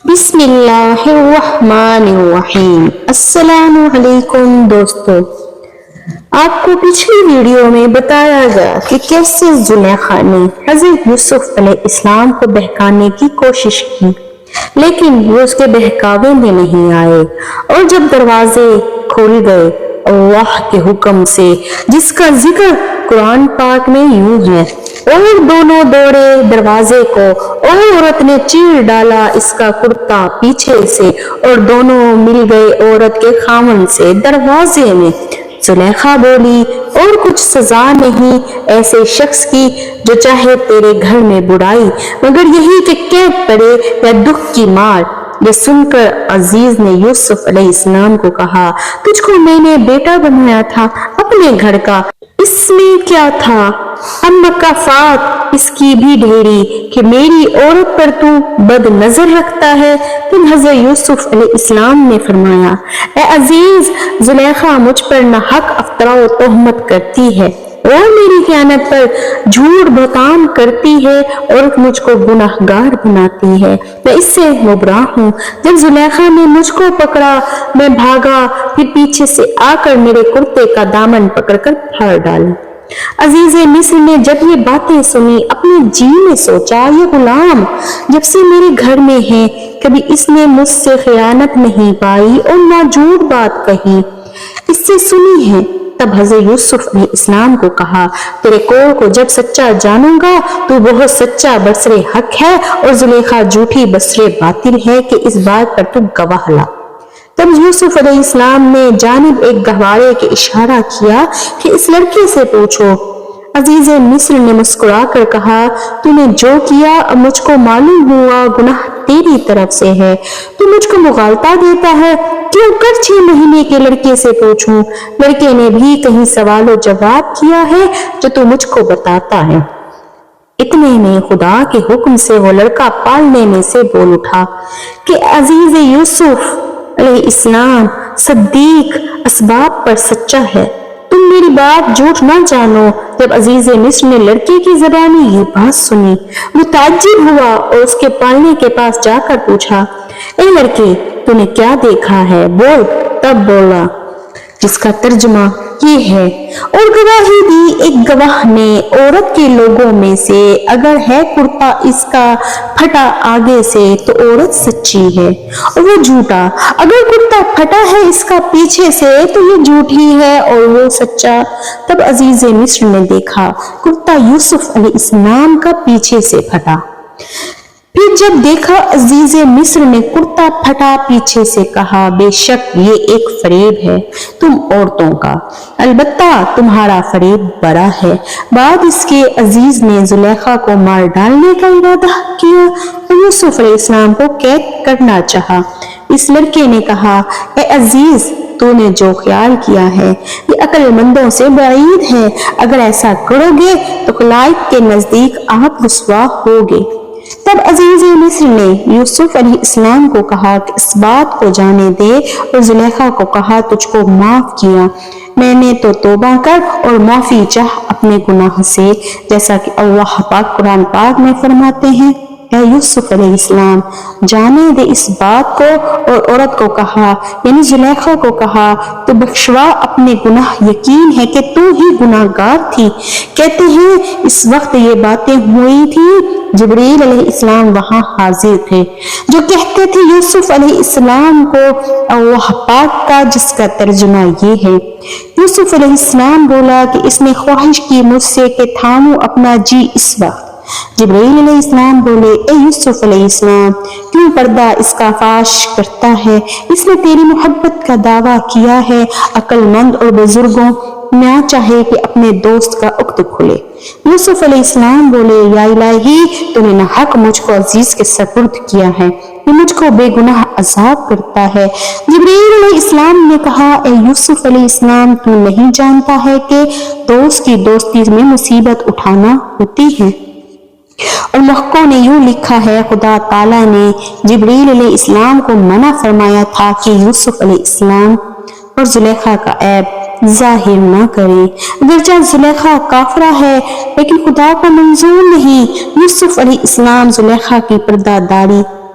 بسم اللہ الرحمن الرحیم۔ السلام علیکم دوستو، آپ کو پچھلی ویڈیو میں بتایا گیا کہ کیسے زلیخا نے حضرت یوسف علیہ السلام کو بہکانے کی کوشش کی، لیکن وہ اس کے بہکاوے میں نہیں آئے، اور جب دروازے کھول گئے اللہ کے حکم سے، جس کا ذکر قرآن پاک میں یوں ہے، اور دونوں دوڑے دروازے کو، اور عورت نے چیر ڈالا اس کا کرتا پیچھے سے، اور دونوں مل گئے عورت کے خاوند سے دروازے میں۔ زلیخا بولی، اور کچھ سزا نہیں ایسے شخص کی جو چاہے تیرے گھر میں برائی، مگر یہی کہ قید پڑے یا دکھ کی مار۔ یہ سن کر عزیز نے یوسف علیہ السلام کو کہا، تجھ کو میں نے بیٹا بنایا تھا اپنے گھر کا، اس میں کیا تھا؟ اب مکافات اس کی بھی ڈھیری کہ میری عورت پر تو بد نظر رکھتا ہے۔ پھر حضرت یوسف علیہ السلام نے فرمایا، اے عزیز، زلیخا مجھ پر ناحق افطرا و تہمت کرتی ہے اور میری خیانت پر جھوٹ بہتان کرتی ہے اور مجھ کو گناہگار بناتی ہے۔ میں اس سے مبرا ہوں۔ جب زلیخا نے مجھ کو پکڑا میں بھاگا، پھر پیچھے سے آ کر میرے کرتے کا دامن پکڑ کر پھاڑ ڈالا۔ عزیز مصر نے جب یہ باتیں سنی اپنے جی میں سوچا، یہ غلام جب سے میرے گھر میں ہے، کبھی اس نے مجھ سے خیانت نہیں پائی اور نہ جھوٹ بات کہی، اس سے سنی ہے۔ تب حضرت یوسف علیہ السلام کو کہا، تیرے قول کو جب سچا جانوں گا تو بہت سچا برسر حق ہے اور زلیخا جھوٹی برسر باطل ہے کہ اس بات پر تو گواہ لا۔ تب یوسف علیہ السلام نے جانب ایک گہوارے کے اشارہ کیا کہ اس لڑکے سے پوچھو۔ عزیز مصر نے مسکرا کر کہا، تو نے جو کیا اب مجھ کو معلوم ہوا گناہ تیری طرف سے ہے، تو مجھ کو مغالطہ دیتا ہے، کیوں کر 6 مہینے کے لڑکے سے پوچھوں؟ لڑکے نے بھی کہیں سوال و جواب کیا ہے جو تو مجھ کو بتاتا ہے۔ اتنے میں خدا کے حکم سے وہ لڑکا پالنے میں سے بول اٹھا کہ عزیز یوسف علیہ السلام صدیق اسباب پر سچا ہے، تم میری بات جھوٹ نہ جانو۔ جب عزیز مصر نے لڑکے کی زبانی یہ بات سنی، متعجب ہوا اور اس کے پالنے کے پاس جا کر پوچھا، اے لڑکے، تو نے کیا دیکھا ہے؟ بول۔ تب بولا، جس کا ترجمہ یہ ہے، اور گواہی دی ایک گواہ نے عورت کے لوگوں میں سے، اگر ہے کرتا اس کا پھٹا آگے سے تو عورت سچی ہے اور وہ جھوٹا، اگر کرتا پھٹا ہے اس کا پیچھے سے تو یہ جھوٹی ہے اور وہ سچا۔ تب عزیز مصر نے دیکھا کرتا یوسف علیہ السلام کا پیچھے سے پھٹا۔ پھر جب دیکھا عزیز مصر نے کرتا پھٹا پیچھے سے، کہا، بے شک یہ ایک فریب ہے تم عورتوں کا، البتہ تمہارا فریب بڑا ہے۔ بعد اس کے عزیز نے زلیخا کو مار ڈالنے کا ارادہ کیا اور یوسف علیہ السلام کو قید کرنا چاہا۔ اس لڑکے نے کہا، اے عزیز، تو نے جو خیال کیا ہے یہ عقل مندوں سے بعید ہے، اگر ایسا کرو گے تو خلائق کے نزدیک آپ رسوا ہوگے۔ تب عزیز مصر نے یوسف علیہ السلام کو کہا کہ اس بات کو جانے دے، اور زلیخا کو کہا، تجھ کو معاف کیا میں نے تو توبہ کر اور معافی چاہ اپنے گناہ سے، جیسا کہ اللہ پاک قرآن پاک میں فرماتے ہیں، اے یوسف علیہ السلام جانے دے اس بات کو۔ اور عورت کو کہا، یعنی زلیخا کو کہا، تو بخشوا اپنے گناہ، یقین ہے کہ تو ہی گناہ گار تھی۔ کہتے ہیں اس وقت یہ باتیں ہوئی تھی، جبریل علیہ السلام وہاں حاضر تھے، جو کہتے تھے یوسف علیہ السلام کو اللہ پاک کا، جس کا ترجمہ یہ ہے۔ یوسف علیہ السلام بولا کہ اس نے خواہش کی مجھ سے کہ تھاموں اپنا جی اس وقت۔ جبریل علیہ السلام بولے، اے یوسف علیہ السلام، کیوں پردہ اس کا فاش کرتا ہے؟ اس نے تیری محبت کا دعویٰ کیا ہے۔ عقل مند اور بزرگوں نہ چاہے کہ اپنے دوست کا عقد کھلے۔ یوسف علیہ السلام بولے، یا الہی، تو نے ناحق مجھ کو عزیز کے سپرد کیا ہے، یہ مجھ کو بے گناہ عذاب کرتا ہے۔ جبریل علیہ السلام نے کہا، اے یوسف علیہ السلام، تو نہیں جانتا ہے کہ دوست کی دوستی میں مصیبت اٹھانا ہوتی ہے؟ اور محقوں نے یوں لکھا ہے، خدا تعالیٰ نے جبریل علیہ السلام کو منع فرمایا تھا کہ یوسف علیہ السلام اور زلیخا کا عیب ظاہر نہ کریں۔ اگرچہ زلیخا کافرہ ہے لیکن خدا کو منظور نہیں۔ یوسف علیہ السلام زلیخا کی پردہ داری